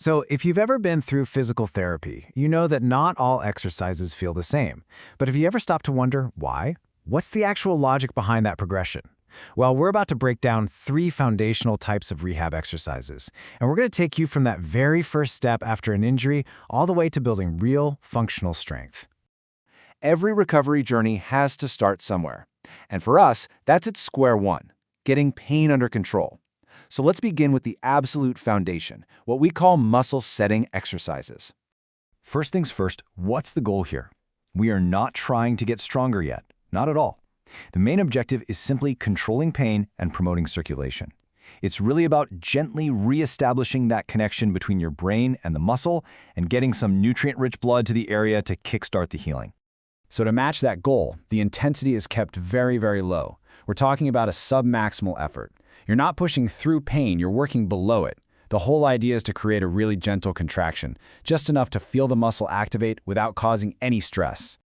So, if you've ever been through physical therapy, you know that not all exercises feel the same. But have you ever stopped to wonder why? What's the actual logic behind that progression? Well, we're about to break down 3 foundational types of rehab exercises, and we're going to take you from that very first step after an injury all the way to building real, functional strength. Every recovery journey has to start somewhere. And for us, that's at square one, getting pain under control. So let's begin with the absolute foundation, what we call muscle setting exercises. First things first, what's the goal here? We are not trying to get stronger yet, not at all. The main objective is simply controlling pain and promoting circulation. It's really about gently reestablishing that connection between your brain and the muscle and getting some nutrient-rich blood to the area to kickstart the healing. So to match that goal, the intensity is kept very, very low. We're talking about a submaximal effort. You're not pushing through pain, you're working below it. The whole idea is to create a really gentle contraction, just enough to feel the muscle activate without causing any stress.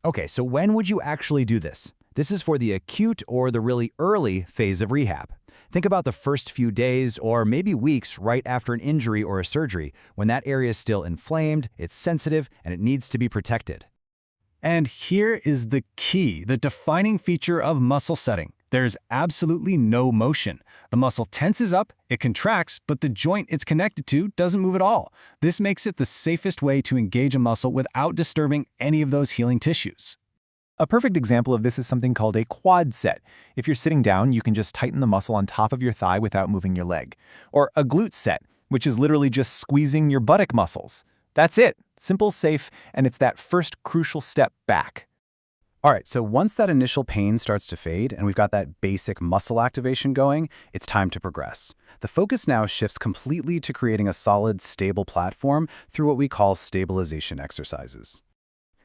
Okay, so when would you actually do this? This is for the acute or the really early phase of rehab. Think about the first few days or maybe weeks right after an injury or a surgery, when that area is still inflamed, it's sensitive, and it needs to be protected. And here is the key, the defining feature of muscle setting. There's absolutely no motion. The muscle tenses up, it contracts, but the joint it's connected to doesn't move at all. This makes it the safest way to engage a muscle without disturbing any of those healing tissues. A perfect example of this is something called a quad set. If you're sitting down, you can just tighten the muscle on top of your thigh without moving your leg. Or a glute set, which is literally just squeezing your buttock muscles. That's it. Simple, safe, and it's that first crucial step back. All right, so once that initial pain starts to fade and we've got that basic muscle activation going, it's time to progress. The focus now shifts completely to creating a solid, stable platform through what we call stabilization exercises.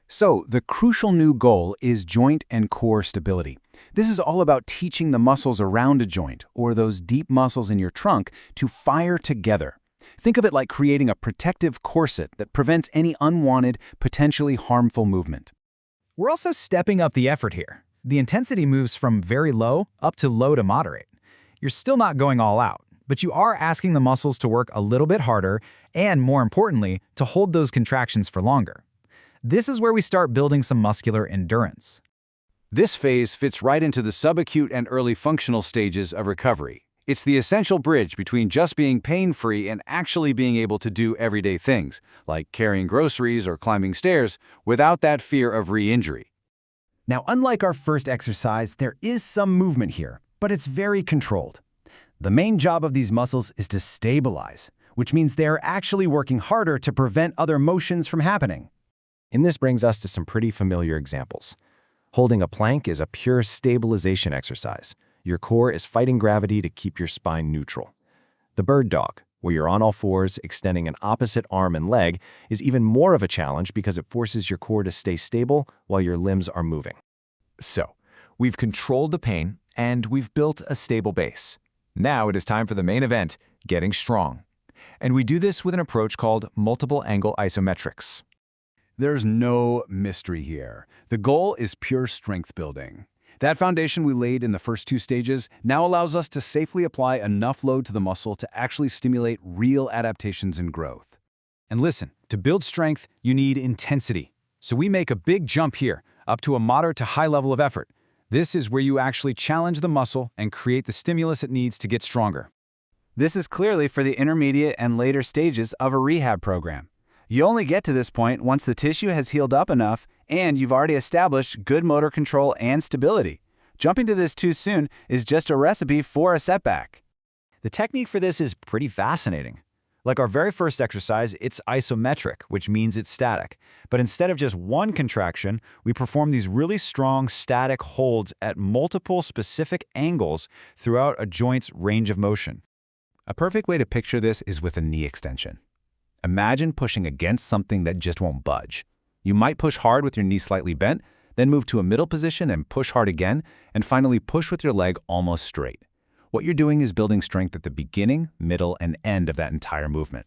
So, the crucial new goal is joint and core stability. This is all about teaching the muscles around a joint, or those deep muscles in your trunk, to fire together. Think of it like creating a protective corset that prevents any unwanted, potentially harmful movement. We're also stepping up the effort here. The intensity moves from very low up to low to moderate. You're still not going all out, but you are asking the muscles to work a little bit harder and, more importantly, to hold those contractions for longer. This is where we start building some muscular endurance. This phase fits right into the subacute and early functional stages of recovery. It's the essential bridge between just being pain-free and actually being able to do everyday things, like carrying groceries or climbing stairs, without that fear of re-injury. Now, unlike our first exercise, there is some movement here, but it's very controlled. The main job of these muscles is to stabilize, which means they're actually working harder to prevent other motions from happening. And this brings us to some pretty familiar examples. Holding a plank is a pure stabilization exercise. Your core is fighting gravity to keep your spine neutral. The bird dog, where you're on all fours extending an opposite arm and leg, is even more of a challenge because it forces your core to stay stable while your limbs are moving. So, we've controlled the pain and we've built a stable base. Now it is time for the main event, getting strong. And we do this with an approach called multiple angle isometrics. There's no mystery here. The goal is pure strength building. That foundation we laid in the first 2 stages now allows us to safely apply enough load to the muscle to actually stimulate real adaptations and growth. And listen, to build strength, you need intensity. So we make a big jump here, up to a moderate to high level of effort. This is where you actually challenge the muscle and create the stimulus it needs to get stronger. This is clearly for the intermediate and later stages of a rehab program. You only get to this point once the tissue has healed up enough and you've already established good motor control and stability. Jumping to this too soon is just a recipe for a setback. The technique for this is pretty fascinating. Like our very first exercise, it's isometric, which means it's static. But instead of just one contraction, we perform these really strong static holds at multiple specific angles throughout a joint's range of motion. A perfect way to picture this is with a knee extension. Imagine pushing against something that just won't budge. You might push hard with your knee slightly bent, then move to a middle position and push hard again, and finally push with your leg almost straight. What you're doing is building strength at the beginning, middle, and end of that entire movement.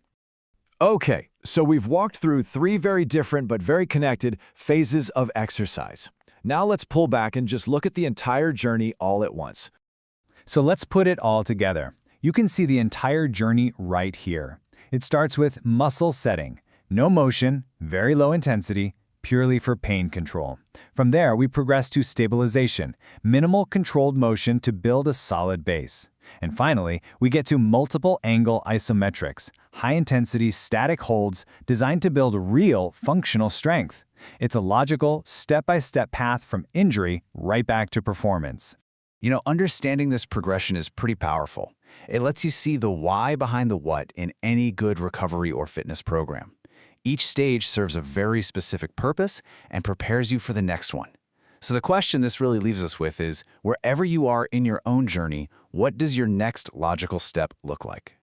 Okay, so we've walked through 3 very different but very connected phases of exercise. Now let's pull back and just look at the entire journey all at once. So let's put it all together. You can see the entire journey right here. It starts with muscle setting. No motion, very low intensity, purely for pain control. From there, we progress to stabilization, minimal controlled motion to build a solid base. And finally, we get to multiple angle isometrics, high-intensity static holds designed to build real functional strength. It's a logical, step-by-step path from injury right back to performance. You know, understanding this progression is pretty powerful. It lets you see the why behind the what in any good recovery or fitness program. Each stage serves a very specific purpose and prepares you for the next one. So the question this really leaves us with is, wherever you are in your own journey, what does your next logical step look like?